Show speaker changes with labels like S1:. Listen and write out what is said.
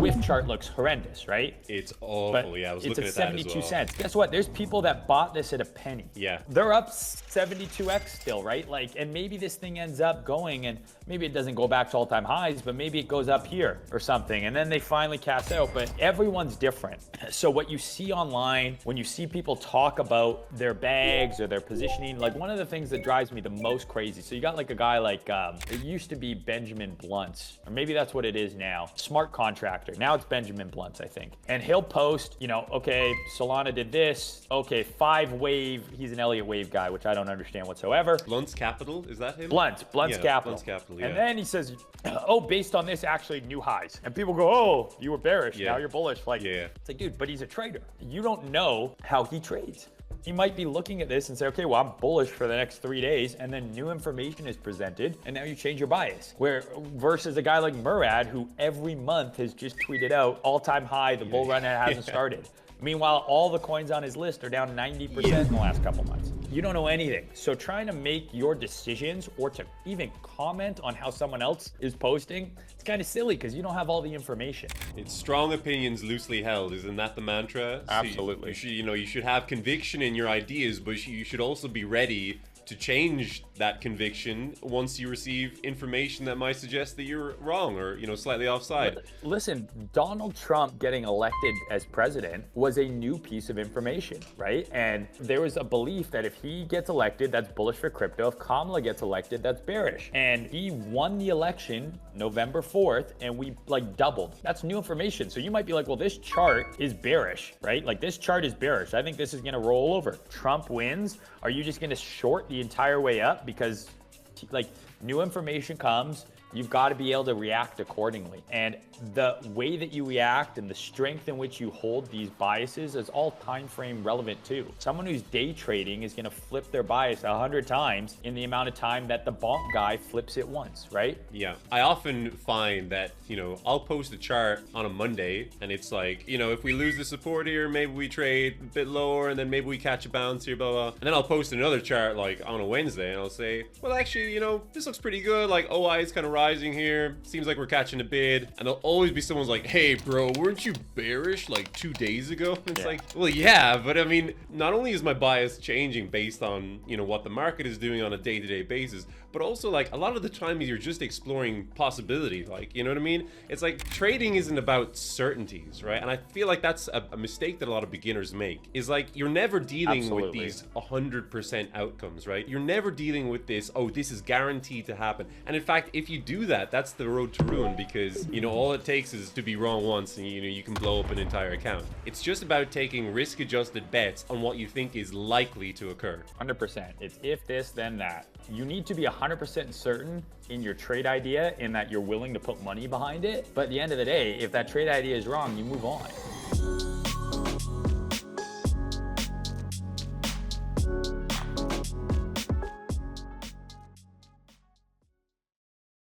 S1: Swift chart looks horrendous, right?
S2: It's awful.
S1: But
S2: Yeah, I was
S1: it's
S2: looking
S1: at
S2: at that as
S1: 72
S2: well.
S1: cents. Guess what? There's people that bought this at a penny.
S2: Yeah.
S1: They're up 72x still, right? Like, and maybe this thing ends up going, and maybe it doesn't go back to all-time highs, but maybe it goes up here or something, and then they finally cash out. But everyone's different. So what you see online, when you see people talk about their bags or their positioning, like one of the things that drives me the most crazy. So you got like a guy like, it used to be Benjamin Blunt's, or maybe that's what it is now. Smart contractor. Now it's Benjamin Blunt's, I think. And he'll post, you know, okay, Solana did this. Okay, 5 wave. He's an Elliott wave guy, which I don't understand whatsoever.
S2: Blunt's Capital, is that him?
S1: Blunt's
S2: Yeah,
S1: Capital.
S2: Blunt's Capital, yeah.
S1: And then he says, oh, based on this, actually new highs. And people go, oh, you were bearish.
S2: Yeah.
S1: Now you're bullish. Like,
S2: Yeah.
S1: it's like, dude, but he's a trader. You don't know how he trades. He might be looking at this and say, okay, well, I'm bullish for the next 3 days, and then new information is presented, and now you change your bias. Where versus a guy like Murad, who every month has just tweeted out all-time high, the bull run hasn't started. Meanwhile, all the coins on his list are down 90% in the last couple months. You don't know anything. So trying to make your decisions or to even comment on how someone else is posting, it's kind of silly because you don't have all the information.
S2: It's strong opinions loosely held. Isn't that the mantra? So
S1: Absolutely.
S2: you should have conviction in your ideas, but you should also be ready to change that conviction once you receive information that might suggest that you're wrong or, you know, slightly offside.
S1: Listen, Donald Trump getting elected as president was a new piece of information, right? And there was a belief that if he gets elected, that's bullish for crypto. If Kamala gets elected, that's bearish. And he won the election November 4th, and we like doubled. That's new information. So you might be like, well, this chart is bearish, right? Like this chart is bearish. I think this is gonna roll over. Trump wins. Are you just gonna short the entire way up? Because like new information comes, you've got to be able to react accordingly. And the way that you react and the strength in which you hold these biases is all time frame relevant too. Someone who's day trading is going to flip their bias 100 times in the amount of time that the bonk guy flips it once, right?
S2: Yeah, I often find that, you know, I'll post a chart on a Monday and it's like, you know, if we lose the support here, maybe we trade a bit lower and then maybe we catch a bounce here, blah, blah. And then I'll post another chart like on a Wednesday and I'll say, well, actually, you know, this looks pretty good. Like OI is kind of rising here. Seems like we're catching a bid. And there'll always be someone's like, hey, bro, weren't you bearish like 2 days ago? It's like, well, yeah, but I mean, not only is my bias changing based on, you know, what the market is doing on a day-to-day basis, but also like a lot of the time you're just exploring possibility, like, you know what I mean? It's like trading isn't about certainties, right? And I feel like that's a mistake that a lot of beginners make, is like you're never dealing with these 100% outcomes, right? You're never dealing with this, oh, this is guaranteed to happen. And in fact, if you do that, that's the road to ruin, because, you know, all it takes is to be wrong once and, you know, you can blow up an entire account. It's just about taking risk-adjusted bets on what you think is likely to occur.
S1: 100%. It's if this, then that. You need to be 100% certain in your trade idea in that you're willing to put money behind it. But at the end of the day, if that trade idea is wrong, you move on.